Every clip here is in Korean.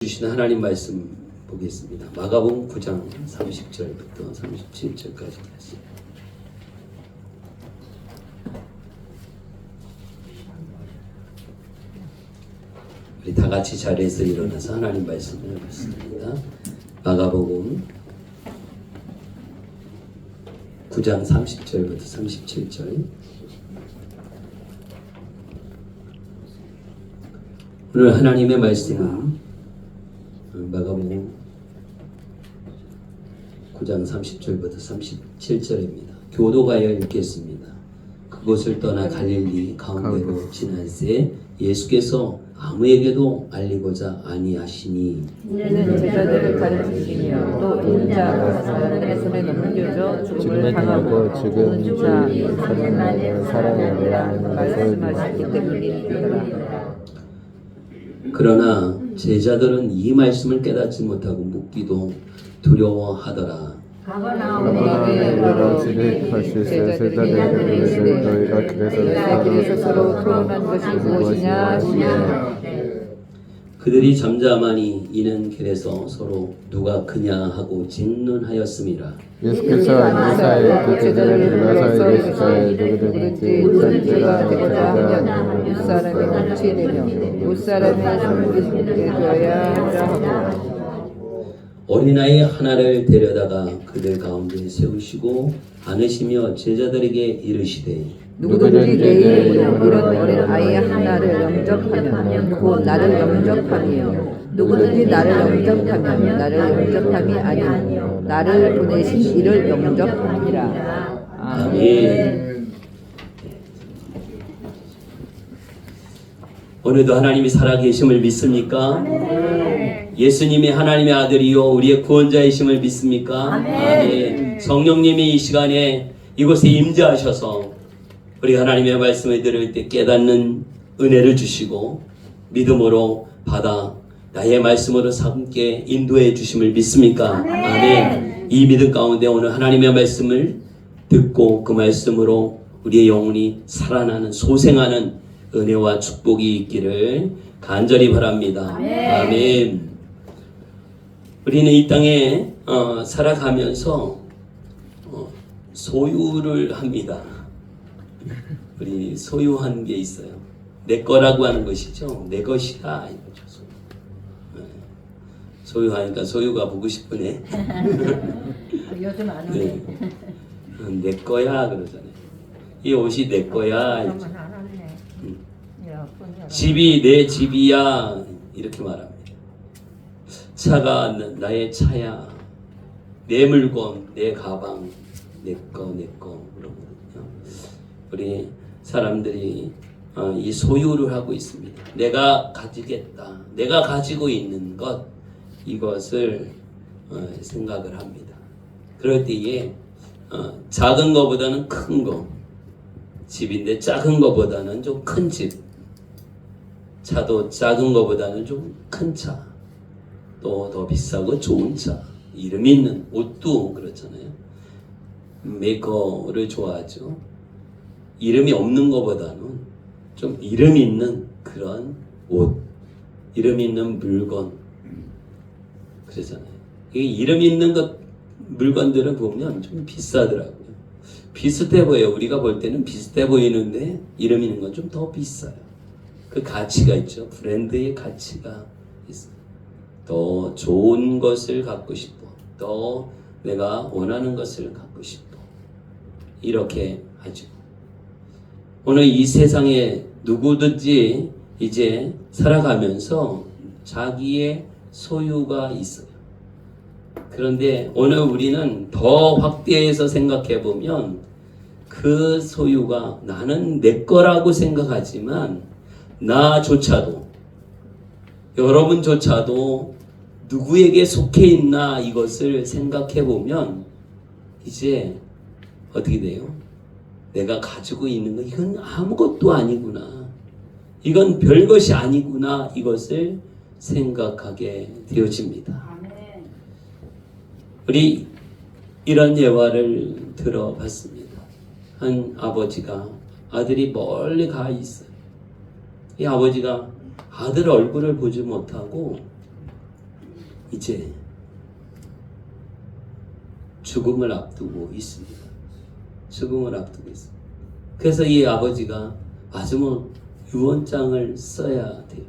주신 하나님 말씀 보겠습니다. 마가복음 9장 30절부터 37절까지 말씀. 우리 다 같이 자리에서 일어나서 하나님 말씀을 읽습니다. 마가복음 9장 30절부터 37절. 오늘 하나님의 말씀은 마가복음 9장 30절부터 37절입니다. 교도가여 읽겠습니다. 그곳을 떠나 갈릴리 가운데로 지날새 예수께서 아무에게도 알리고자 아니하시니 이는 제자들을 가르치시며 또 인자가 사람의 손에 넘겨져 죽음을 당하고 지금 주 사랑하는 사랑에 대한 말씀하시기 때문이니라. 그러나 제자들은 이 말씀을 깨닫지 못하고 묻기도 두려워하더라. 여러 진입하실 제자들에게 이르시되 너희가 그래서 서로 토론한 것이 무엇이냐 하시며 그들이 잠잠하니 이는 길에서 서로 누가 그냐 하고 질문하였음이라. 예수께서 안내사에 그 제자를 불러서 이르시되 누구든지 천지가 되고자 하면 못사람의 눈치 내며 못사람의 손을 내줘야 하자 하고 어린아이 하나를 데려다가 그들 가운데 세우시고 안으시며 제자들에게 이르시되 누구든지 내 이름으로 이런 어린 아이 하나를 영접하면 곧 나를 영접함이요 누구든지 나를 영접하면 나를 영접함이 아니요 나를 보내신 이를 영접함이라. 아멘. 오늘도 하나님이 살아계심을 믿습니까? 예수님이 하나님의 아들이요 우리의 구원자이심을 믿습니까? 아멘. 성령님이 이 시간에 이곳에 임재하셔서 우리 하나님의 말씀을 들을 때 깨닫는 은혜를 주시고 믿음으로 받아 나의 말씀으로 함께 인도해 주심을 믿습니까? 아멘. 이 믿음 가운데 오늘 하나님의 말씀을 듣고 그 말씀으로 우리의 영혼이 살아나는 소생하는 은혜와 축복이 있기를 간절히 바랍니다. 아멘. 우리는 이 땅에 살아가면서 소유를 합니다. 우리 소유한 게 있어요. 내 거라고 하는 것이죠. 내 것이다 이거죠. 소유하니까 소유가 보고 싶으네. 요즘 안 네. 내 거야 그러잖아요. 이 옷이 내 거야. 집이 내 집이야 이렇게 말합니다. 차가 나의 차야. 내 물건, 내 가방, 내 거 그러거든요. 우리 사람들이 이 소유를 하고 있습니다. 내가 가지겠다. 내가 가지고 있는 것 이것을 생각을 합니다. 그럴 때에 작은 것보다는 큰 거, 집인데 작은 것보다는 좀 큰 집, 차도 작은 것보다는 좀 큰 차, 또 더 비싸고 좋은 차, 이름 있는 옷도 그렇잖아요. 메이커를 좋아하죠. 이름이 없는 것보다는 좀 이름 있는 그런 옷, 이름 있는 물건 그러잖아요. 이 이름 있는 것 물건들을 보면 좀 비싸더라고요. 비슷해 보여요. 우리가 볼 때는 비슷해 보이는데 이름 있는 건 좀 더 비싸요. 그 가치가 있죠. 브랜드의 가치가 있어요. 더 좋은 것을 갖고 싶어. 더 내가 원하는 것을 갖고 싶어. 이렇게 하죠. 오늘 이 세상에 누구든지 이제 살아가면서 자기의 소유가 있어요. 그런데 오늘 우리는 더 확대해서 생각해 보면 그 소유가 나는 내 거라고 생각하지만 나조차도 여러분조차도 누구에게 속해 있나 이것을 생각해 보면 이제 어떻게 돼요? 내가 가지고 있는 거 이건 아무것도 아니구나. 이건 별것이 아니구나. 이것을 생각하게 되어집니다. 우리 이런 예화를 들어봤습니다. 한 아버지가 아들이 멀리 가 있어요. 이 아버지가 아들 얼굴을 보지 못하고 이제 죽음을 앞두고 있습니다. 죽음을 앞두고 있습니다. 그래서 이 아버지가 마지막 유언장을 써야 돼요.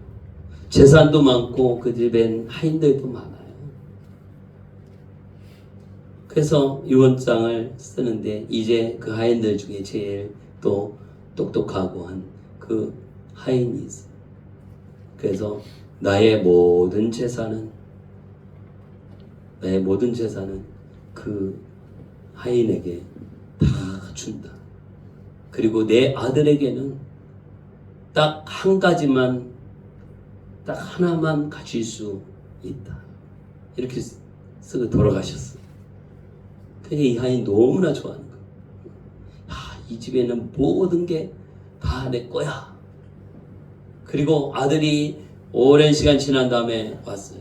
재산도 많고 그 집엔 하인들도 많아요. 그래서 유언장을 쓰는데 이제 그 하인들 중에 제일 또 똑똑하고 한 그 하인이 있어요. 그래서 나의 모든 재산은 그 하인에게 다 준다. 그리고 내 아들에게는 딱 한 가지만, 딱 하나만 가질 수 있다. 이렇게 쓰고 돌아가셨어요. 그러니까 이 하인 너무나 좋아하는 거예요. 이 집에는 모든 게 다 내 거야. 그리고 아들이 오랜 시간 지난 다음에 왔어요.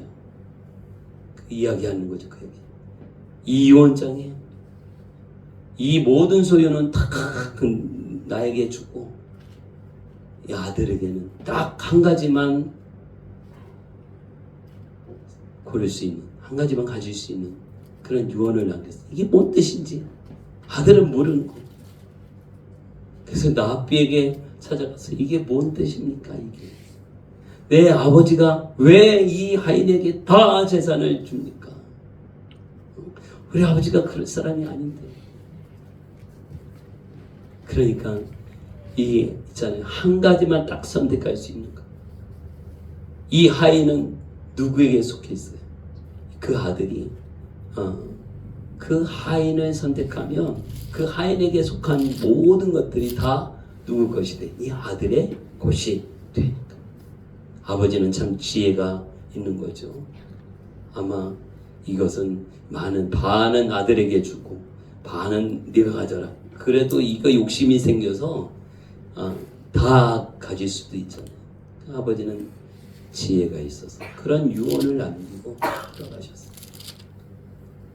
그 이야기하는 거죠. 그 얘기. 이 유언장에 이 모든 소유는 다 나에게 주고 이 아들에게는 딱 한 가지만 고를 수 있는, 한 가지만 가질 수 있는 그런 유언을 남겼어요. 이게 뭔 뜻인지 아들은 모르는 거. 그래서 나비에게 찾아가서 이게 뭔 뜻입니까? 이게 내 아버지가 왜 이 하인에게 다 재산을 줍니까? 우리 아버지가 그럴 사람이 아닌데. 그러니까 이 있잖아요. 한 가지만 딱 선택할 수 있는 거. 이 하인은 누구에게 속해 있어요? 그 아들이 그 하인을 선택하면 그 하인에게 속한 모든 것들이 다 누구 것이 돼? 이 아들의 것이 되니까. 아버지는 참 지혜가 있는 거죠. 아마 이것은 반은 아들에게 주고 반은 네가 가져라. 그래도 이거 욕심이 생겨서 다 가질 수도 있잖아요. 아버지는 지혜가 있어서 그런 유언을 남기고 돌아가셨어요.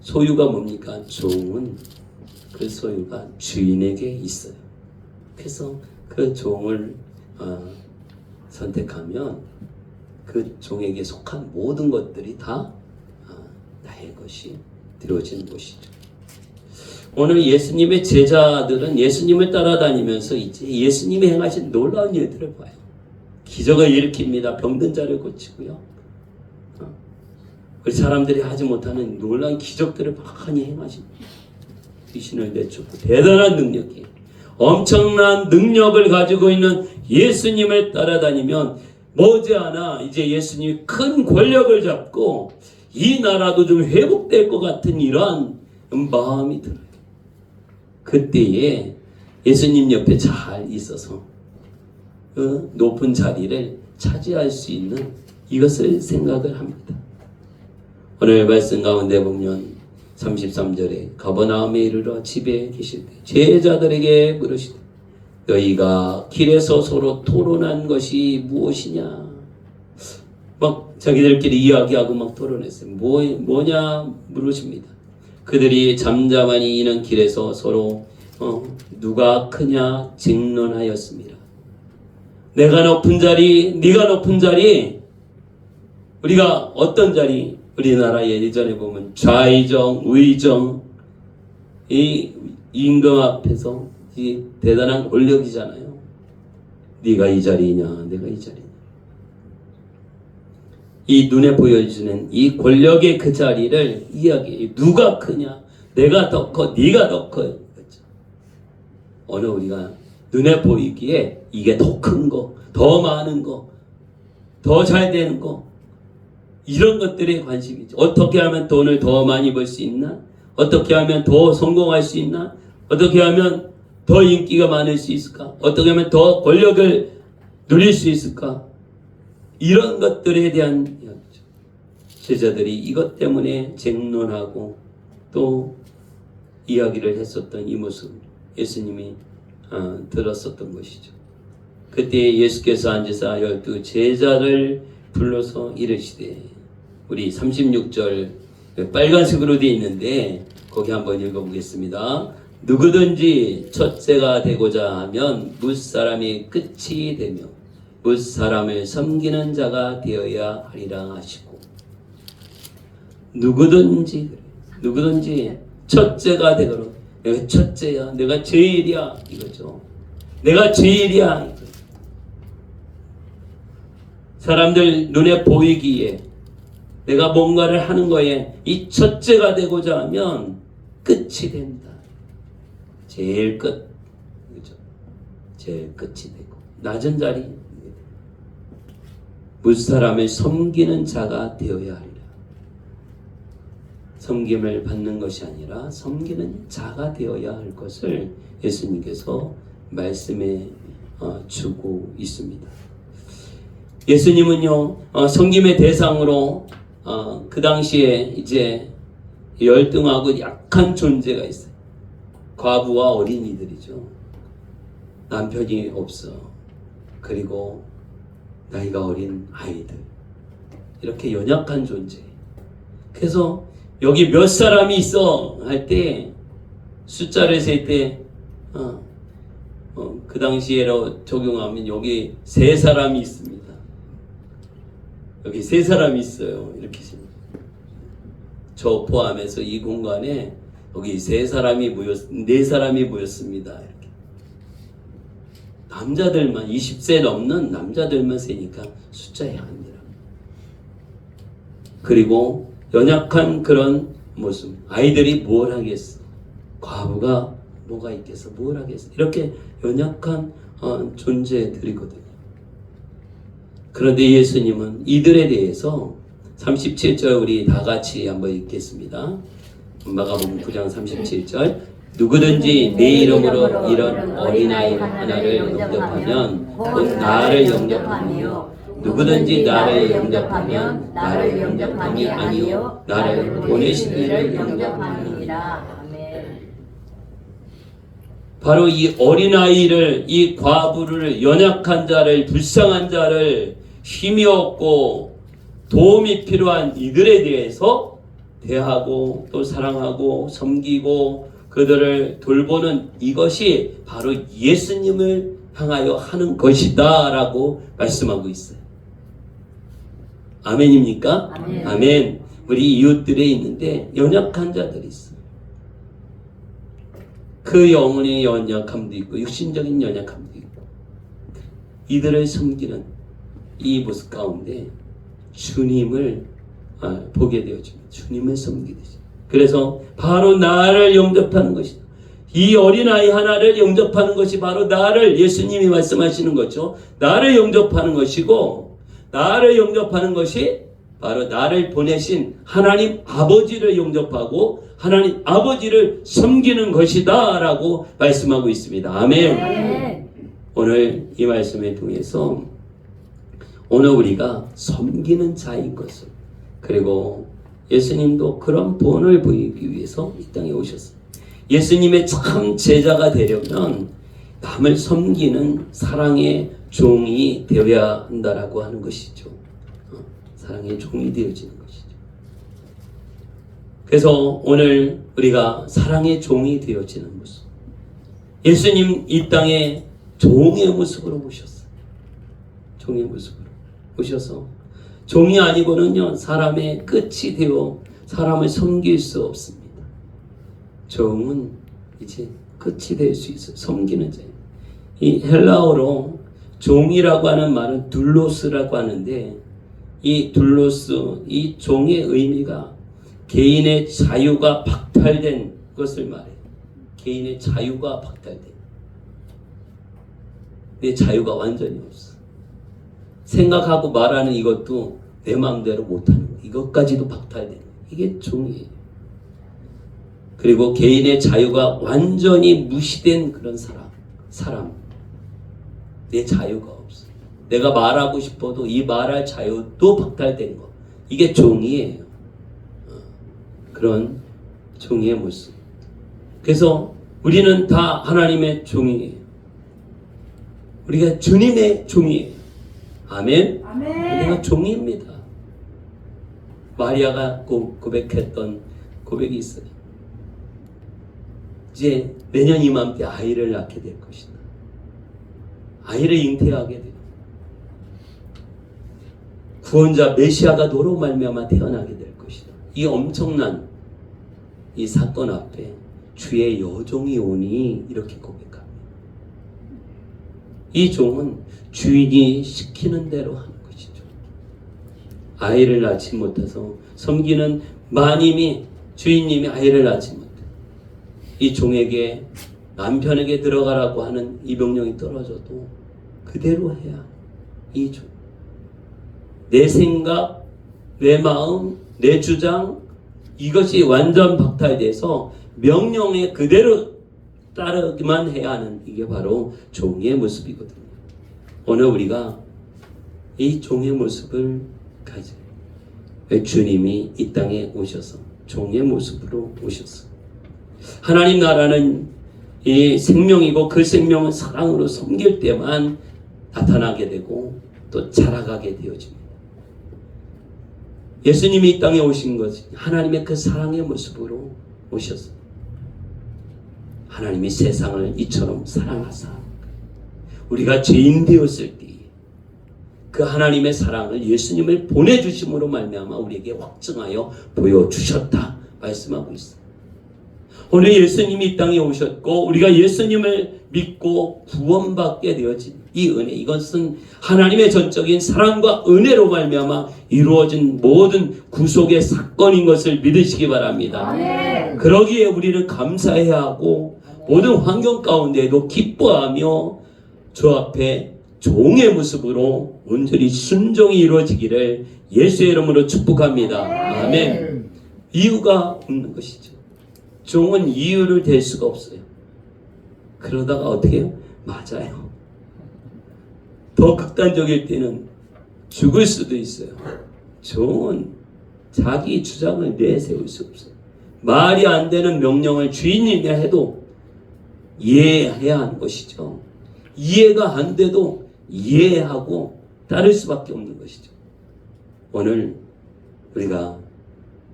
소유가 뭡니까? 종은 그 소유가 주인에게 있어요. 그래서 그 종을 선택하면 그 종에게 속한 모든 것들이 다 나의 것이 되어진 것이죠. 오늘 예수님의 제자들은 예수님을 따라다니면서 이제 예수님이 행하신 놀라운 일들을 봐요. 기적을 일으킵니다. 병든 자를 고치고요. 우리 사람들이 하지 못하는 놀라운 기적들을 많이 행하십니다. 귀신을 내쫓고 대단한 능력이, 엄청난 능력을 가지고 있는 예수님을 따라다니면 머지않아 이제 예수님이 큰 권력을 잡고 이 나라도 좀 회복될 것 같은 이러한 마음이 들어요. 그때에 예수님 옆에 잘 있어서 그 높은 자리를 차지할 수 있는 이것을 생각을 합니다. 오늘 말씀 가운데 보면 33절에 가버나움에 이르러 집에 계실 때 제자들에게 물으시되 너희가 길에서 서로 토론한 것이 무엇이냐. 막 자기들끼리 이야기하고 막 토론했어요. 뭐냐 물으십니다. 그들이 잠잠하니 이는 길에서 서로 누가 크냐 쟁론하였습니다. 내가 높은 자리, 네가 높은 자리, 우리가 어떤 자리, 우리나라 예전에 보면 좌의정, 우의정, 이 임금 앞에서 이 대단한 권력이잖아요. 네가 이 자리냐, 내가 이 자리냐. 이 눈에 보여주는 이 권력의 그 자리를 이야기해요. 누가 크냐, 내가 더 커, 네가 더 커. 그렇죠? 어느 우리가 눈에 보이기에 이게 더 큰 거, 더 많은 거, 더 잘 되는 거, 이런 것들에 관심이죠. 어떻게 하면 돈을 더 많이 벌 수 있나? 어떻게 하면 더 성공할 수 있나? 어떻게 하면 더 인기가 많을 수 있을까? 어떻게 하면 더 권력을 누릴 수 있을까? 이런 것들에 대한 이야기죠. 제자들이 이것 때문에 쟁론하고 또 이야기를 했었던 이 모습, 예수님이 들었었던 것이죠. 그때 예수께서 앉으사 12 제자를 불러서 이르시되, 우리 36절 빨간색으로 되어 있는데 거기 한번 읽어보겠습니다. 누구든지 첫째가 되고자 하면 뭇사람이 끝이 되며 뭇사람을 섬기는 자가 되어야 하리라 하시고, 누구든지 첫째가 되거라. 내가 첫째야, 내가 제일이야 이거죠. 내가 제일이야 이거. 사람들 눈에 보이기에 내가 뭔가를 하는 거에 이 첫째가 되고자 하면 끝이 된다. 제일 끝, 그죠? 제일 끝이 되고 낮은 자리. 무슨 사람을 섬기는 자가 되어야 하리라. 섬김을 받는 것이 아니라 섬기는 자가 되어야 할 것을 예수님께서 말씀해 주고 있습니다. 예수님은요, 섬김의 대상으로 그 당시에 이제 열등하고 약한 존재가 있어요. 과부와 어린이들이죠. 남편이 없어. 그리고 나이가 어린 아이들. 이렇게 연약한 존재. 그래서 여기 몇 사람이 있어 할 때 숫자를 셀 때 그 당시에로 적용하면 여기 3사람이 있습니다. 여기 3사람이 있어요. 이렇게 저 포함해서 이 공간에 여기 4사람이 4사람이 모였습니다. 이렇게. 남자들만 20세 넘는 남자들만 세니까 숫자에 합니다. 그리고 연약한 그런 모습. 아이들이 뭘 하겠어? 과부가 뭐가 있겠어? 뭘 하겠어? 이렇게 연약한 존재들이거든요. 그런데 예수님은 이들에 대해서 37절 우리 다 같이 한번 읽겠습니다. 마가복음 9장 37절. 누구든지 내 이름으로 이런 어린아이 하나를 영접하면 곧 나를 영접하며 누구든지 나를 영접하면 나를 영접함이 아니요 나를 보내신 이를 영접함이니라. 아멘. 바로 이 어린아이를, 이 과부를, 연약한 자를, 불쌍한 자를, 힘이 없고 도움이 필요한 이들에 대해서 대하고 또 사랑하고 섬기고 그들을 돌보는 이것이 바로 예수님을 향하여 하는 것이다 라고 말씀하고 있어요. 아멘입니까? 아멘. 아멘. 우리 이웃들에 있는데 연약한 자들이 있어요. 그 영혼의 연약함도 있고 육신적인 연약함도 있고 이들을 섬기는 이 모습 가운데 주님을 보게 되어집니다. 주님을 섬기게 되죠. 그래서 바로 나를 영접하는 것이다. 이 어린아이 하나를 영접하는 것이 바로 나를, 예수님이 말씀하시는 거죠. 나를 영접하는 것이고 나를 영접하는 것이 바로 나를 보내신 하나님 아버지를 영접하고 하나님 아버지를 섬기는 것이다 라고 말씀하고 있습니다. 아멘. 네. 오늘 이 말씀을 통해서 오늘 우리가 섬기는 자인 것을, 그리고 예수님도 그런 본을 보이기 위해서 이 땅에 오셨어요. 예수님의 참 제자가 되려면 남을 섬기는 사랑의 종이 되어야 한다라고 하는 것이죠. 사랑의 종이 되어지는 것이죠. 그래서 오늘 우리가 사랑의 종이 되어지는 모습. 예수님 이 땅에 종의 모습으로 오셨어요. 종의 모습으로 오셔서 종이 아니고는요 사람의 끝이 되어 사람을 섬길 수 없습니다. 종은 이제 끝이 될 수 있어요. 섬기는 자예요. 이 헬라어로 종이라고 하는 말은 둘로스라고 하는데 이 둘로스, 이 종의 의미가 개인의 자유가 박탈된 것을 말해요. 개인의 자유가 박탈된. 내 자유가 완전히 없어. 생각하고 말하는 이것도 내 마음대로 못하는 거. 이것까지도 박탈된. 이게 종이에요. 그리고 개인의 자유가 완전히 무시된 그런 사람. 내 자유가 없어. 내가 말하고 싶어도 이 말할 자유도 박탈된 거. 이게 종이에요. 그런 종이의 모습. 그래서 우리는 다 하나님의 종이에요. 우리가 주님의 종이에요. 아멘. 아멘. 우리가 종입니다. 마리아가 고백했던 고백이 있어요. 이제 내년 이맘때 아이를 낳게 될 것이다. 아이를 잉태하게 돼요. 구원자 메시아가 너로 말미암아 태어나게 될 것이다. 이 엄청난 이 사건 앞에 주의 여종이 오니 이렇게 고백합니다. 이 종은 주인이 시키는 대로 하는 것이죠. 아이를 낳지 못해서 섬기는 마님이, 주인님이 아이를 낳지 못해 이 종에게, 남편에게 들어가라고 하는 이 명령이 떨어져도 그대로 해야 이 종, 내 생각, 내 마음, 내 주장, 이것이 완전 박탈돼서 명령에 그대로 따르기만 해야 하는, 이게 바로 종의 모습이거든요. 오늘 우리가 이 종의 모습을 가지고, 주님이 이 땅에 오셔서 종의 모습으로 오셨어. 하나님 나라는 이 생명이고 그 생명은 사랑으로 섬길 때만 나타나게 되고 또 자라가게 되어집니다. 예수님이 이 땅에 오신 것은 하나님의 그 사랑의 모습으로 오셨어요. 하나님이 세상을 이처럼 사랑하사 우리가 죄인 되었을 때 그 하나님의 사랑을 예수님을 보내주심으로 말미암아 우리에게 확증하여 보여주셨다 말씀하고 있어요. 오늘 예수님이 이 땅에 오셨고 우리가 예수님을 믿고 구원받게 되어진 이 은혜, 이것은 하나님의 전적인 사랑과 은혜로 말미암아 이루어진 모든 구속의 사건인 것을 믿으시기 바랍니다. 아멘. 그러기에 우리는 감사해야 하고 모든 환경 가운데에도 기뻐하며 주 앞에 종의 모습으로 온전히 순종이 이루어지기를 예수의 이름으로 축복합니다. 아멘. 이유가 없는 것이죠. 종은 이유를 댈 수가 없어요. 그러다가 어떻게 해요? 맞아요. 더 극단적일 때는 죽을 수도 있어요. 종은 자기 주장을 내세울 수 없어요. 말이 안 되는 명령을 주인님이 해도 이해해야 하는 것이죠. 이해가 안 돼도 이해하고 따를 수밖에 없는 것이죠. 오늘 우리가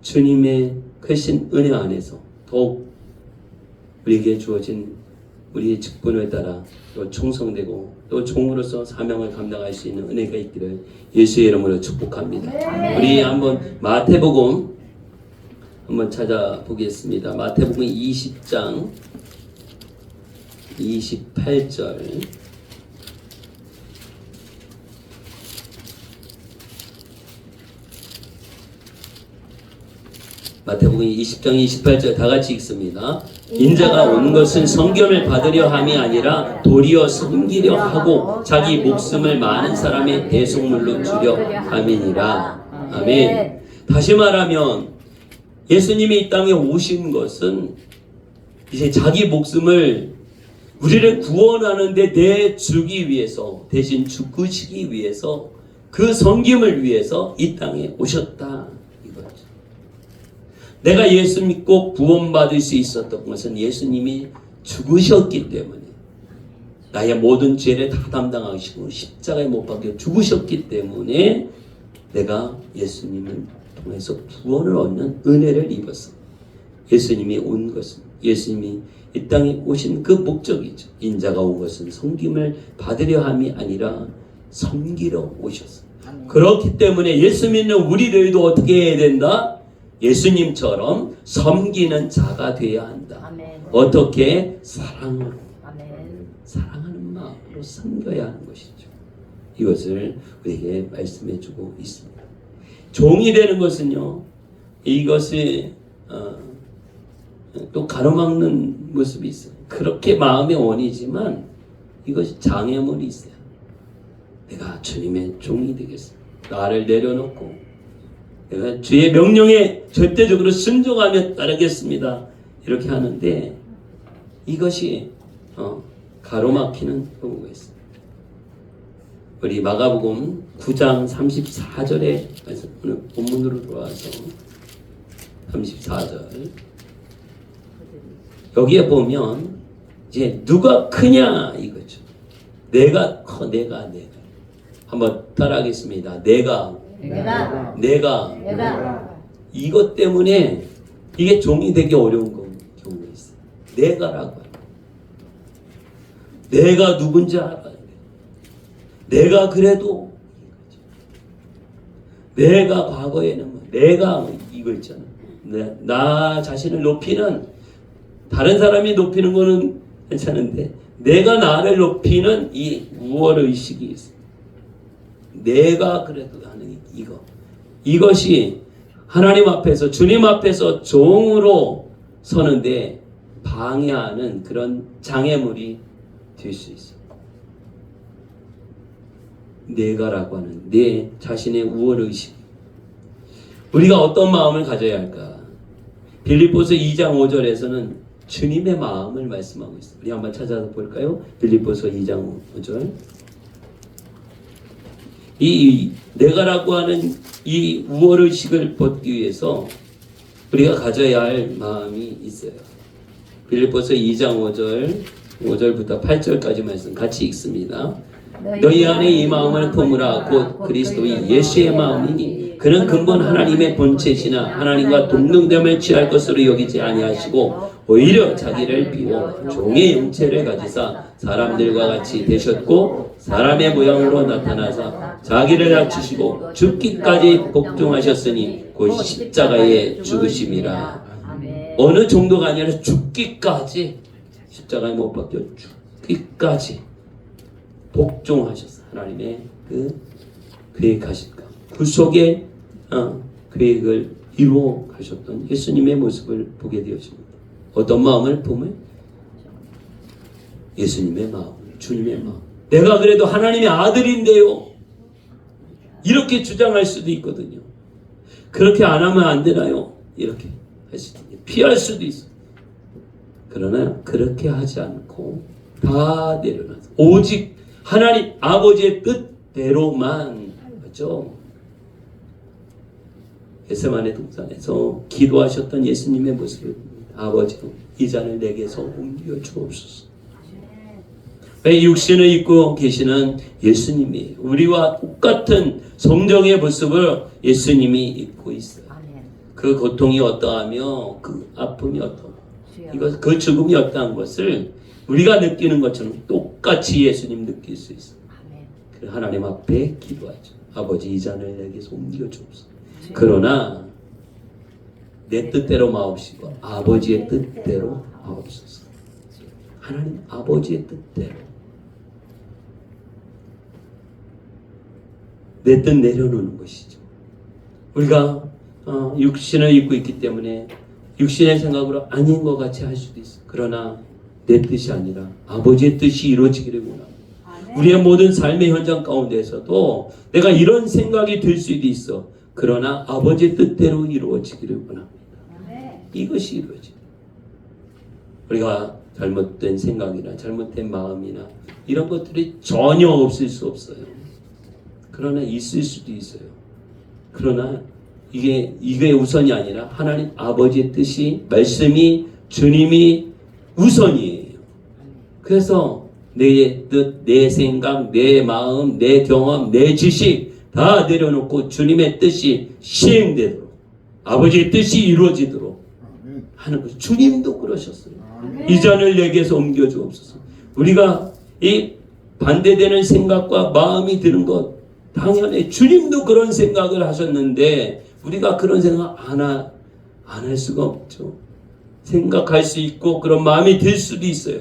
주님의 크신 은혜 안에서 더욱 우리에게 주어진 우리의 직분을 따라 또 충성되고 또 종으로서 사명을 감당할 수 있는 은혜가 있기를 예수의 이름으로 축복합니다. 우리 한번 마태복음 한번 찾아보겠습니다. 마태복음 20장 28절. 마태복음 20장 28절 다 같이 읽습니다. 인자가 온 것은 성견을 받으려 함이 아니라 도리어 섬기려 하고 자기 목숨을 많은 사람의 대속물로 주려 함이니라. 아멘. 다시 말하면 예수님이 이 땅에 오신 것은 이제 자기 목숨을 우리를 구원하는데 내주기 위해서, 대신 죽으시기 위해서, 그 섬김을 위해서 이 땅에 오셨다 이거죠. 내가 예수 믿고 구원받을 수 있었던 것은 예수님이 죽으셨기 때문에, 나의 모든 죄를 다 담당하시고 십자가에 못 박혀 죽으셨기 때문에 내가 예수님을 통해서 구원을 얻는 은혜를 입었어. 예수님이 온 것은, 예수님이 이 땅에 오신 그 목적이죠. 인자가 온 것은 섬김을 받으려 함이 아니라 섬기러 오셨어. 그렇기 때문에 예수 믿는 우리들도 어떻게 해야 된다? 예수님처럼 섬기는 자가 되어야 한다. 아멘. 어떻게? 사랑으로. 아멘. 사랑하는 마음으로 섬겨야 하는 것이죠. 이것을 우리에게 말씀해주고 있습니다. 종이 되는 것은요, 이것이 또 가로막는 모습이 있어요. 그렇게 마음의 원이지만 이것이 장애물이 있어요. 내가 주님의 종이 되겠습니다. 나를 내려놓고 내가 주의 명령에 절대적으로 순종하며 따르겠습니다. 이렇게 하는데 이것이 가로막히는 경우가 있습니다. 우리 마가복음 9장 34절에 오늘 본문으로 돌아와서 34절 여기에 보면 이제 누가 크냐 이거죠. 내가 커, 내가 한번 따라하겠습니다. 내가 이것 때문에 이게 종이 되기 어려운 경우가 있어요. 내가라고 해요. 내가 누군지 알아야 돼. 내가 그래도 내가 과거에는 내가 이거 있잖아요. 나 자신을 높이는, 다른 사람이 높이는 거는 괜찮은데 내가 나를 높이는 이 우월의식이 있어. 내가 그래도 하는 이것이 하나님 앞에서, 주님 앞에서 종으로 서는데 방해하는 그런 장애물이 될 수 있어. 내가라고 하는 내 자신의 우월의식. 우리가 어떤 마음을 가져야 할까? 빌립보서 2장 5절에서는 주님의 마음을 말씀하고 있어요. 우리 한번 찾아서 볼까요? 빌립보서 2장 5절. 이 내가라고 하는 이 우월의식을 벗기 위해서 우리가 가져야 할 마음이 있어요. 빌립보서 2장 5절부터 8절까지 말씀 같이 읽습니다. 너희 안에 이 마음을 품으라. 곧 그리스도의 예수의 마음이니 그는 근본 하나님의 본체시나 하나님과 동등됨을 취할 것으로 여기지 아니하시고 오히려 자기를 비워 종의 형체를 가지사 사람들과 같이 되셨고 사람의 모양으로 나타나사 자기를 낮추시고 죽기까지 복종하셨으니 곧 십자가에 죽으심이라. 어느 정도가 아니라 죽기까지, 십자가에 못 박혀 죽기까지 복종하셨어. 하나님의 그 계획하신 것, 구속의 계획을 이루어 가셨던 예수님의 모습을 보게 되었습니다. 어떤 마음을 보면 예수님의 마음, 주님의 마음. 내가 그래도 하나님의 아들인데요, 이렇게 주장할 수도 있거든요. 그렇게 안 하면 안 되나요? 이렇게 할 수도 있어요. 피할 수도 있어요. 그러나 그렇게 하지 않고 다 내려놔서 오직 하나님 아버지의 뜻대로만 하죠. 겟세마네 동산에서 기도하셨던 예수님의 모습을 봅니다. 아버지요, 이 잔을 내게서 옮겨 주옵소서. 왜 육신을 입고 계시는 예수님이 우리와 똑같은 성령의 모습을 예수님이 입고 있어요. 그 고통이 어떠하며 그 아픔이 어떠하며 그 죽음이 어떠한 것을 우리가 느끼는 것처럼 똑같이 예수님 느낄 수 있어요. 하나님 앞에 기도하죠. 아버지, 이 잔을 내게서 옮겨 주옵소서. 그러나 내 뜻대로 마옵시고 아버지의 뜻대로 마옵소서. 하나님 아버지의 뜻대로 내 뜻 내려놓는 것이죠. 우리가 육신을 입고 있기 때문에 육신의 생각으로 아닌 것 같이 할 수도 있어. 그러나 내 뜻이 아니라 아버지의 뜻이 이루어지기를 원합니다. 우리의 모든 삶의 현장 가운데서도 내가 이런 생각이 들 수도 있어. 그러나 아버지의 뜻대로 이루어지기를 원합니다. 이것이 이루어집니다. 우리가 잘못된 생각이나 잘못된 마음이나 이런 것들이 전혀 없을 수 없어요. 그러나 있을 수도 있어요. 그러나 이게 우선이 아니라 하나님 아버지의 뜻이, 말씀이, 주님이 우선이에요. 그래서 내 뜻, 내 생각, 내 마음, 내 경험, 내 지식 다 내려놓고 주님의 뜻이 시행되도록, 아버지의 뜻이 이루어지도록 하는 거죠. 주님도 그러셨어요. 이 잔을 내게서 옮겨 주옵소서. 우리가 이 반대되는 생각과 마음이 드는 것, 당연히 주님도 그런 생각을 하셨는데 우리가 그런 생각 안 할 수가 없죠. 생각할 수 있고 그런 마음이 들 수도 있어요.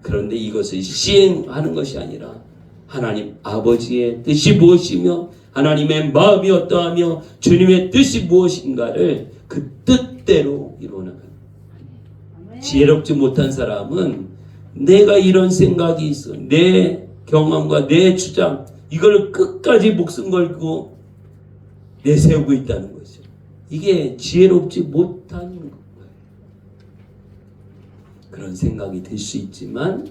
그런데 이것을 시행하는 것이 아니라 하나님 아버지의 뜻이 무엇이며 하나님의 마음이 어떠하며 주님의 뜻이 무엇인가를 그 뜻대로 이루어나가는. 지혜롭지 못한 사람은 내가 이런 생각이 있어, 내 경험과 내 주장, 이걸 끝까지 목숨 걸고 내세우고 있다는 거죠. 이게 지혜롭지 못한 거예요. 그런 생각이 들 수 있지만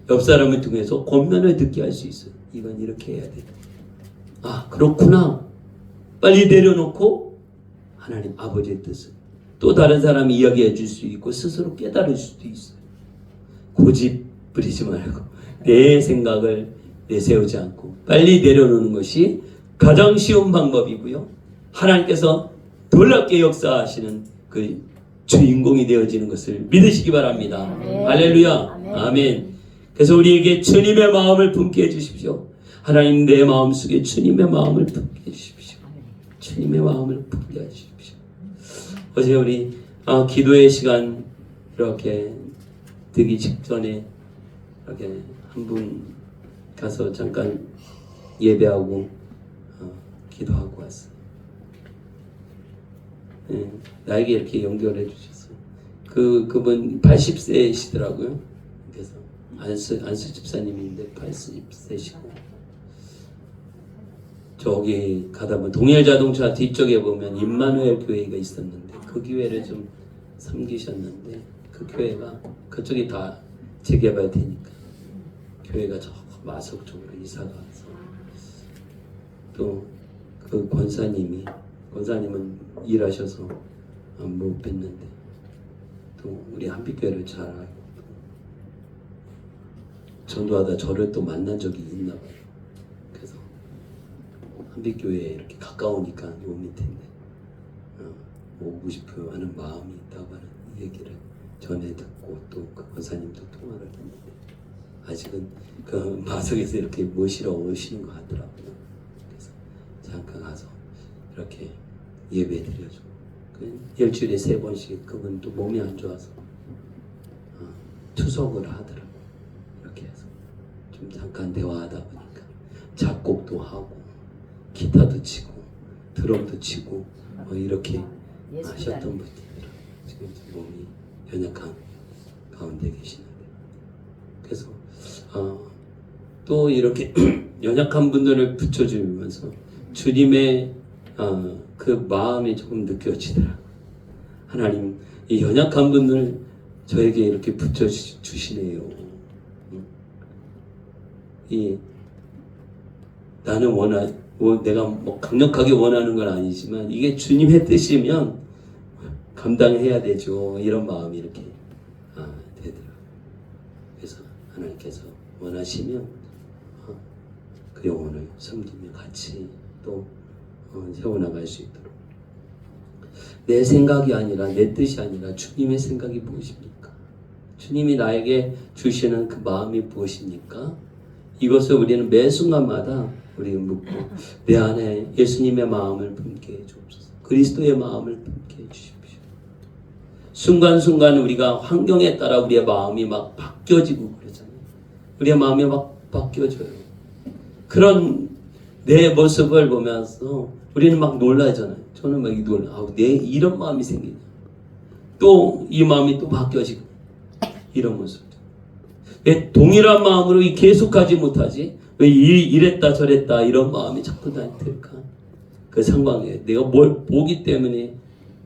옆 사람을 통해서 권면을 듣게 할 수 있어요. 이건 이렇게 해야 돼. 아, 그렇구나. 빨리 내려놓고 하나님 아버지의 뜻을 또 다른 사람이 이야기해 줄 수 있고 스스로 깨달을 수도 있어요. 고집 부리지 말고 내 생각을 내세우지 않고 빨리 내려놓는 것이 가장 쉬운 방법이고요. 하나님께서 놀랍게 역사하시는 그 주인공이 되어지는 것을 믿으시기 바랍니다. 아멘. 할렐루야. 아멘. 아멘. 그래서 우리에게 주님의 마음을 품게 해주십시오. 하나님, 내 마음속에 주님의 마음을 품게 해주십시오. 주님의 마음을 품게 해주십시오. 어제 우리 기도의 시간 이렇게 되기 직전에 이렇게 한 분 가서 잠깐 예배하고 기도하고 왔어요. 네, 나에게 이렇게 연결해 주셨어요. 그분 80세시더라고요. 그래서 안수 집사님인데 80세시고 저기 가다 보면 동일자동차 뒤쪽에 보면 임마누엘 교회가 있었는데 그 교회를 좀 섬기셨는데 그 교회가 그쪽이 다 재개발되니까 교회가 저 마석 쪽으로 이사가 와서 또 그 권사님은 일하셔서 못 뵀는데 또 우리 한빛교회를 잘 알고 전도하다 저를 또 만난 적이 있나 봐요. 그래서 한빛교회에 이렇게 가까우니까 요 밑인데 오고 싶어 하는 마음이 있다고 하는 얘기를 전해 듣고 또 그 권사님도 통화를 했는데 아직은 그 마석에서 이렇게 모시러 오시는 것 같더라고요. 그래서 잠깐 가서 이렇게 예배 드려주고 일주일에 3번씩 그분 또 몸이 안 좋아서 투석을 하더라고요. 이렇게 해서 좀 잠깐 대화하다 보니까 작곡도 하고 기타도 치고 드럼도 치고 이렇게 하셨던 분이더라고요. 지금 몸이 연약한 가운데 계시는데 그래서 또 이렇게 연약한 분들을 붙여주면서 주님의 그 마음이 조금 느껴지더라고요. 하나님 이 연약한 분들 저에게 이렇게 붙여주시네요. 나는 내가 뭐 강력하게 원하는 건 아니지만 이게 주님의 뜻이면 감당해야 되죠. 이런 마음이 이렇게 되더라고요. 그래서 하나님께서 원하시면 그 영혼을 섬기며 같이 또 세워나갈 수 있도록 내 생각이 아니라 내 뜻이 아니라 주님의 생각이 무엇입니까? 주님이 나에게 주시는 그 마음이 무엇입니까? 이것을 우리는 매 순간마다 우리 묻고 내 안에 예수님의 마음을 품게 해주옵소서. 그리스도의 마음을 품게 해주십시오. 순간순간 우리가 환경에 따라 우리의 마음이 막 바뀌어지고 그러잖아요. 우리의 마음이 막 바뀌어져요. 그런 내 모습을 보면서 우리는 막 놀라잖아요. 저는 막 내 이런 마음이 생기냐. 또 이 마음이 또 바뀌어지고 이런 모습. 왜 동일한 마음으로 계속하지 못하지? 왜 이랬다 저랬다 이런 마음이 자꾸 다 들까? 그 상황에 내가 뭘 보기 때문에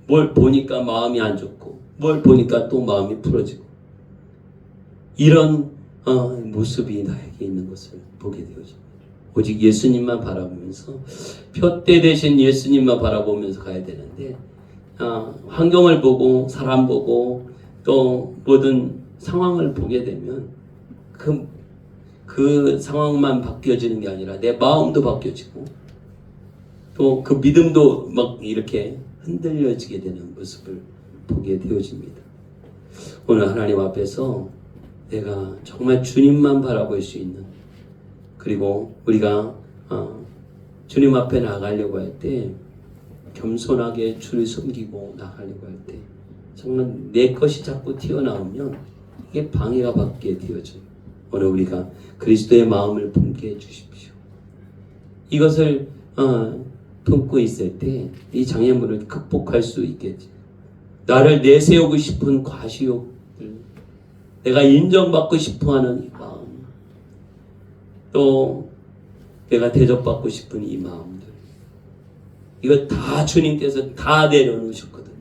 뭘 보니까 마음이 안 좋고 뭘 보니까 또 마음이 풀어지고 이런 모습이 나에게 있는 것을 보게 되어집니다. 오직 예수님만 바라보면서 표대 대신 예수님만 바라보면서 가야 되는데 환경을 보고 사람 보고 또 모든 상황을 보게 되면 그 상황만 바뀌어지는 게 아니라 내 마음도 바뀌어지고 또 그 믿음도 막 이렇게 흔들려지게 되는 모습을 보게 되어집니다. 오늘 하나님 앞에서 내가 정말 주님만 바라볼 수 있는 그리고 우리가 주님 앞에 나가려고 할 때 겸손하게 주를 섬기고 나가려고 할 때 정말 내 것이 자꾸 튀어나오면 이게 방해가 받게 되어져요. 오늘 우리가 그리스도의 마음을 품게 해주십시오. 이것을 품고 있을 때 이 장애물을 극복할 수 있겠지. 나를 내세우고 싶은 과시욕들, 내가 인정받고 싶어하는 이 마음, 또 내가 대접받고 싶은 이 마음들, 이거 다 주님께서 다 내려놓으셨거든요.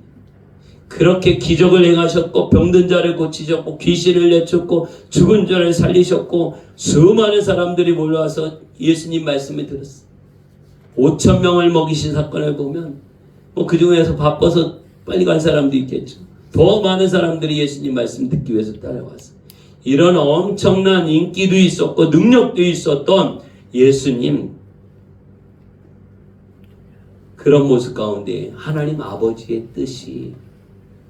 그렇게 기적을 행하셨고 병든 자를 고치셨고 귀신을 내쫓고 죽은 자를 살리셨고 수많은 사람들이 몰려와서 예수님 말씀을 들었어요. 5,000명을 먹이신 사건을 보면 그 중에서 바빠서 빨리 간 사람도 있겠죠. 더 많은 사람들이 예수님 말씀 듣기 위해서 따라왔어요. 이런 엄청난 인기도 있었고 능력도 있었던 예수님, 그런 모습 가운데 하나님 아버지의 뜻이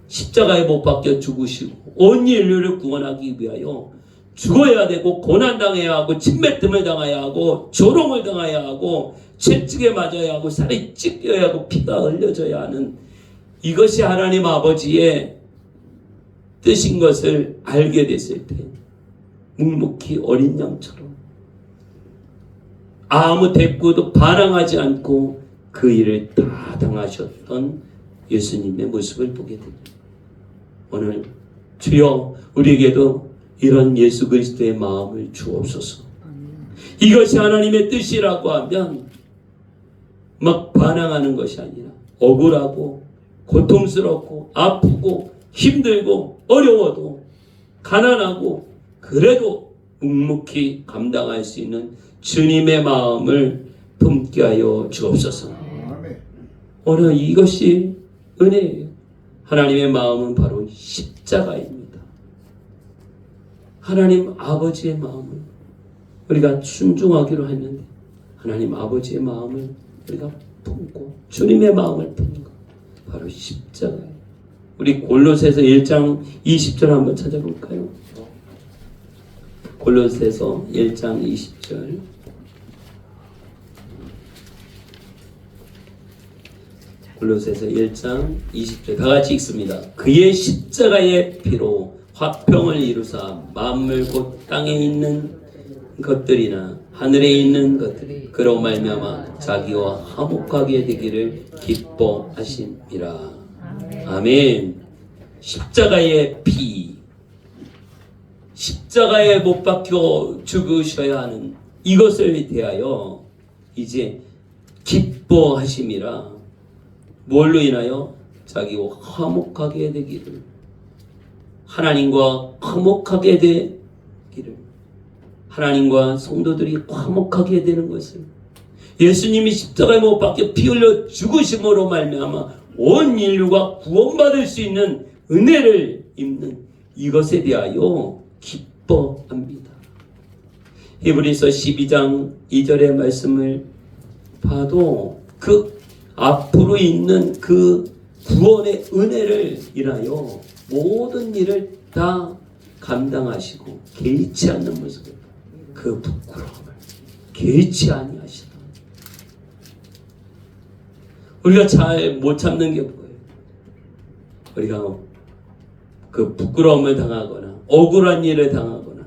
십자가에 못 박혀 죽으시고 온 인류를 구원하기 위하여 죽어야 되고 고난당해야 하고 침뱉음을 당해야 하고 조롱을 당해야 하고 채찍에 맞아야 하고 살이 찢겨야 하고 피가 흘려져야 하는 이것이 하나님 아버지의 뜻인 것을 알게 됐을 때 묵묵히 어린 양처럼 아무 대꾸도 반항하지 않고 그 일을 다 당하셨던 예수님의 모습을 보게 됩니다. 오늘 주여 우리에게도 이런 예수 그리스도의 마음을 주옵소서. 이것이 하나님의 뜻이라고 하면 막 반항하는 것이 아니라 억울하고 고통스럽고 아프고 힘들고 어려워도 가난하고 그래도 묵묵히 감당할 수 있는 주님의 마음을 품게 하여 주옵소서. 오늘 이것이 은혜예요. 하나님의 마음은 바로 십자가입니다. 하나님 아버지의 마음을 우리가 순종하기로 했는데 하나님 아버지의 마음을 우리가 품고 주님의 마음을 품는 것 바로 십자가예요. 우리 골로새서 1장 20절 한번 찾아볼까요? 골로새서 1장 20절. 골로새서 1장 20절 다 같이 읽습니다. 그의 십자가의 피로 화평을 이루사 만물 곧 땅에 있는 것들이나 하늘에 있는 것들이 그로 말미암아 자기와 화목하게 되기를 기뻐하심이라. 아멘. 십자가의 피, 십자가에 못 박혀 죽으셔야 하는 이것을 대하여 이제 기뻐하심이라. 뭘로 인하여? 자기와 화목하게 되기를, 하나님과 화목하게 되기를, 하나님과 성도들이 화목하게 되는 것을, 예수님이 십자가에 못 박혀 피 흘려 죽으심으로 말미암아 온 인류가 구원받을 수 있는 은혜를 입는 이것에 대하여 기뻐합니다. 히브리서 12장 2절의 말씀을 봐도 그 앞으로 있는 그 구원의 은혜를 인하여 모든 일을 다 감당하시고 개의치 않는 모습을, 그 부끄러움을 개의치 아니하시다. 우리가 잘 못 참는 게 뭐예요? 우리가 그 부끄러움을 당하거나 억울한 일을 당하거나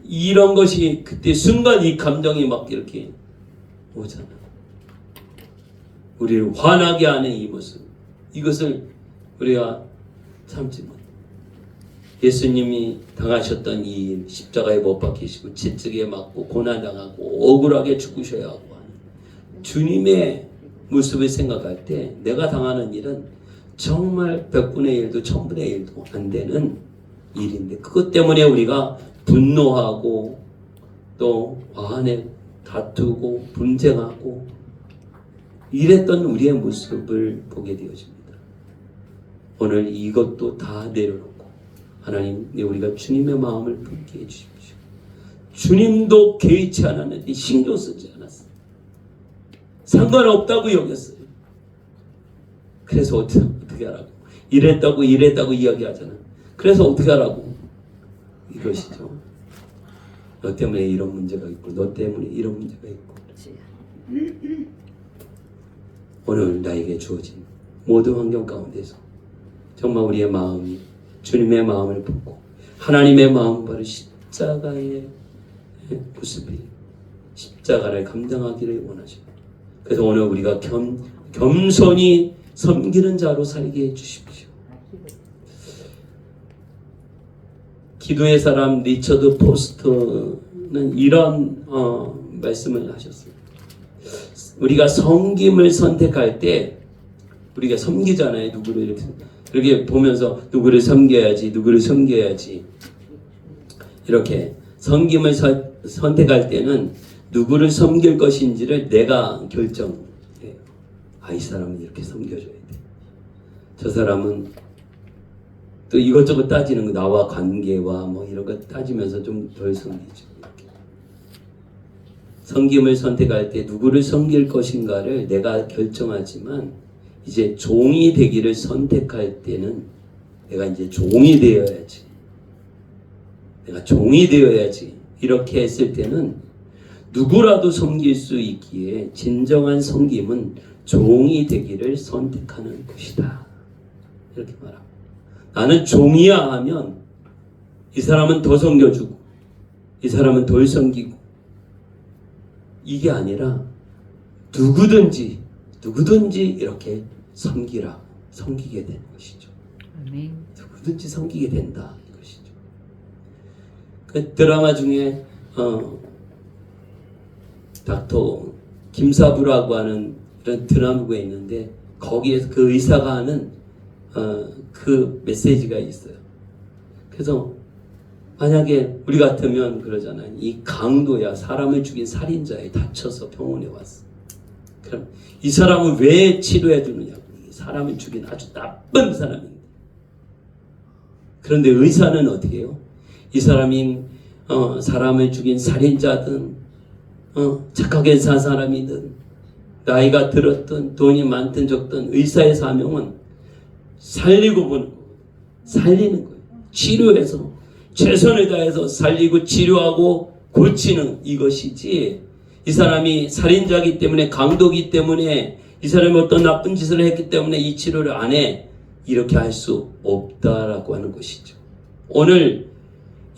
이런 것이 그때 순간 이 감정이 막 이렇게 오잖아. 우리를 화나게 하는 이 모습, 이것을 우리가 참지 못. 예수님이 당하셨던 이 일, 십자가에 못 박히시고 채찍에 맞고 고난당하고 억울하게 죽으셔야 하고 하는 주님의 모습을 생각할 때 내가 당하는 일은 정말 100분의 1도 1000분의 1도 안 되는 일인데 그것 때문에 우리가 분노하고 또 화내 다투고 분쟁하고 이랬던 우리의 모습을 보게 되어집니다. 오늘 이것도 다 내려놓고 하나님, 우리가 주님의 마음을 품게 해주십시오. 주님도 개의치 않았는데 신경 쓰지 않았어요. 상관없다고 여겼어요. 그래서 어떻게 하라고? 이랬다고 이야기하잖아. 그래서 어떻게 하라고? 이것이죠. 너 때문에 이런 문제가 있고 너 때문에 이런 문제가 있고 오늘 나에게 주어진 모든 환경 가운데서 정말 우리의 마음이 주님의 마음을 품고 하나님의 마음, 바로 십자가의 모습이 십자가를 감당하기를 원하십니다. 그래서 오늘 우리가 겸손히 섬기는 자로 살게 해주십시오. 기도의 사람 리처드 포스터는 이런 말씀을 하셨어요. 우리가 섬김을 선택할 때 우리가 섬기잖아요. 누구를 이렇게 보면서 누구를 섬겨야지 이렇게 섬김을 선택할 때는 누구를 섬길 것인지를 내가 결정해요. 이 사람은 이렇게 섬겨줘야 돼. 저 사람은 또 이것저것 따지는 거, 나와 관계와 뭐 이런 거 따지면서 좀 덜 섬기죠. 섬김을 선택할 때 누구를 섬길 것인가를 내가 결정하지만 이제 종이 되기를 선택할 때는 내가 이제 종이 되어야지. 내가 종이 되어야지. 이렇게 했을 때는 누구라도 섬길 수 있기에 진정한 섬김은 종이 되기를 선택하는 것이다. 이렇게 말합니다. 나는 종이야 하면 이 사람은 더 섬겨주고 이 사람은 덜 섬기고 이게 아니라 누구든지 이렇게 섬기게 되는 것이죠. 아멘. 누구든지 섬기게 된다 이것이죠. 그 드라마 중에 닥터 김사부라고 하는 이런 드라마가 있는데 거기에서 그 의사가 하는 그 메시지가 있어요. 그래서 만약에 우리 같으면 그러잖아요. 이 강도야, 사람을 죽인 살인자에 다쳐서 병원에 왔어. 그럼 이 사람은 왜 치료해 주느냐고. 사람을 죽인 아주 나쁜 사람인데. 그런데 의사는 어떻게 해요? 이 사람이 사람을 죽인 살인자든 착하게 산 사람이든 나이가 들었든 돈이 많든 적든 의사의 사명은 살리고 보는 거예요. 살리는 거예요. 치료해서 최선을 다해서 살리고 치료하고 고치는 이것이지, 이 사람이 살인자이기 때문에 강도이기 때문에 이 사람이 어떤 나쁜 짓을 했기 때문에 이 치료를 안 해, 이렇게 할 수 없다라고 하는 것이죠. 오늘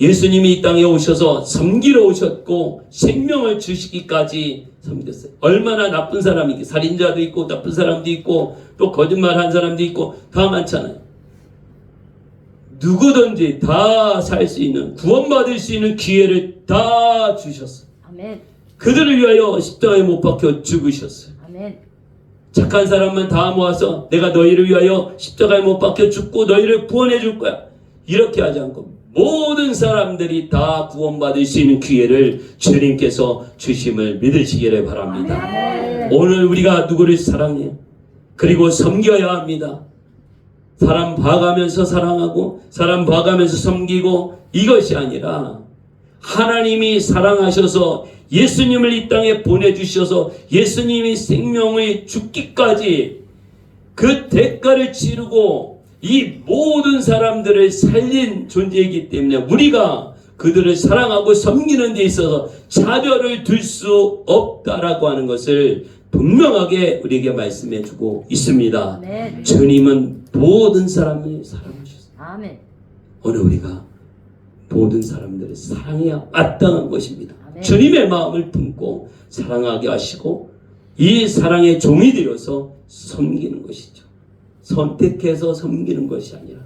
예수님이 이 땅에 오셔서 섬기러 오셨고 생명을 주시기까지 섬겼어요. 얼마나 나쁜 사람이, 살인자도 있고 나쁜 사람도 있고 또 거짓말한 사람도 있고 다 많잖아요. 누구든지 다 살 수 있는, 구원받을 수 있는 기회를 다 주셨어요. 아멘. 그들을 위하여 십자가에 못 박혀 죽으셨어요. 아멘. 착한 사람만 다 모아서 내가 너희를 위하여 십자가에 못 박혀 죽고 너희를 구원해 줄 거야, 이렇게 하지 않고 모든 사람들이 다 구원받을 수 있는 기회를 주님께서 주심을 믿으시기를 바랍니다. 아멘. 오늘 우리가 누구를 사랑해요? 그리고 섬겨야 합니다. 사람 봐가면서 사랑하고 사람 봐가면서 섬기고 이것이 아니라 하나님이 사랑하셔서 예수님을 이 땅에 보내주셔서 예수님이 생명을 죽기까지 그 대가를 치르고 이 모든 사람들을 살린 존재이기 때문에 우리가 그들을 사랑하고 섬기는 데 있어서 차별을 둘 수 없다라고 하는 것을 분명하게 우리에게 말씀해 주고 있습니다. 아멘. 주님은 모든 사람을 사랑하셨습니다. 아멘. 오늘 우리가 모든 사람들을 사랑해야 마땅한 것입니다. 아멘. 주님의 마음을 품고 사랑하게 하시고 이 사랑의 종이 되어서 섬기는 것이죠. 선택해서 섬기는 것이 아니라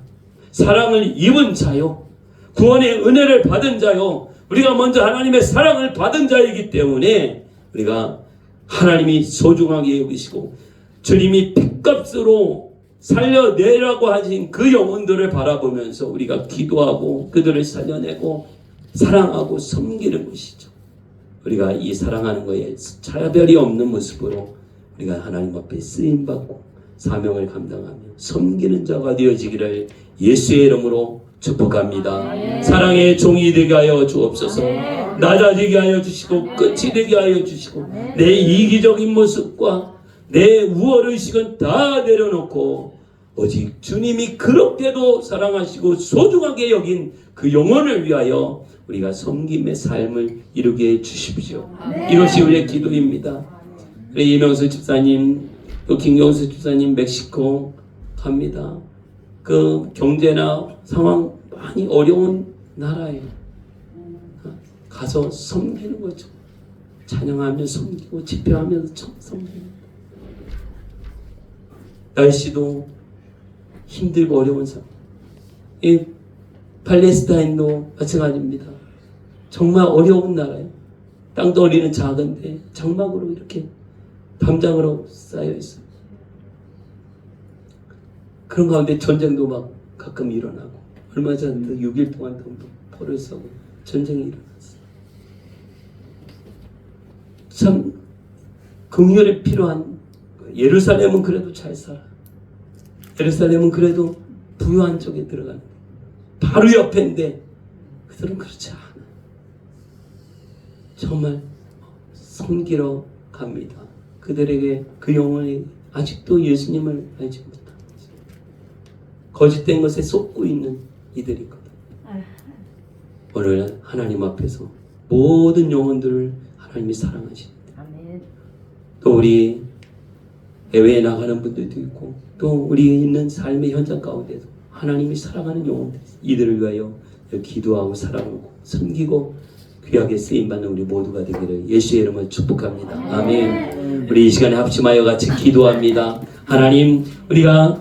사랑을 입은 자요, 구원의 은혜를 받은 자요, 우리가 먼저 하나님의 사랑을 받은 자이기 때문에 우리가 하나님이 소중하게 여기시고 주님이 핏값으로 살려내라고 하신 그 영혼들을 바라보면서 우리가 기도하고 그들을 살려내고 사랑하고 섬기는 것이죠. 우리가 이 사랑하는 것에 차별이 없는 모습으로 우리가 하나님 앞에 쓰임받고 사명을 감당하며 섬기는 자가 되어지기를 예수의 이름으로 축복합니다. 사랑의 종이 되게 하여 주옵소서. 낮아지게 하여 주시고 끝이 되게 하여 주시고 내 이기적인 모습과 내 우월의식은 다 내려놓고 오직 주님이 그렇게도 사랑하시고 소중하게 여긴 그 영혼을 위하여 우리가 섬김의 삶을 이루게 해 주십시오. 이것이 우리의 기도입니다. 우리 이명수 집사님 또 김경수 집사님 멕시코 갑니다. 그 경제나 상황 많이 어려운 나라예요. 가서 섬기는 거죠. 찬양하며 섬기고 집회하면서 섬기는. 날씨도 힘들고 어려운 상황. 이 팔레스타인도 마찬가지입니다. 정말 어려운 나라예요. 땅덩어리는 작은데 장막으로 이렇게 담장으로 쌓여 있어요. 그런 가운데 전쟁도 막 가끔 일어나고, 얼마 전에 6일 동안 포를 쏘고 전쟁이 일어났어요. 참 긍휼이 필요한 거예요. 예루살렘은 그래도 잘 살아. 예루살렘은 그래도 부유한 쪽에 들어가는데 바로 옆인데 그들은 그렇지 않아. 정말 섬기러 갑니다. 그들에게 그 영혼이 아직도 예수님을 알지 못합니다. 거짓된 것에 쏟고 있는 이들이거든. 오늘 하나님 앞에서 모든 영혼들을 하나님이 사랑하시는데 아멘. 또 우리 해외에 나가는 분들도 있고 또 우리 있는 삶의 현장 가운데도 하나님이 사랑하는 영혼들 이들을 위하여 기도하고 사랑하고 섬기고 귀하게 쓰임받는 우리 모두가 되기를 예수의 이름으로 축복합니다. 아멘. 우리 이 시간에 합심하여 같이 기도합니다. 하나님, 우리가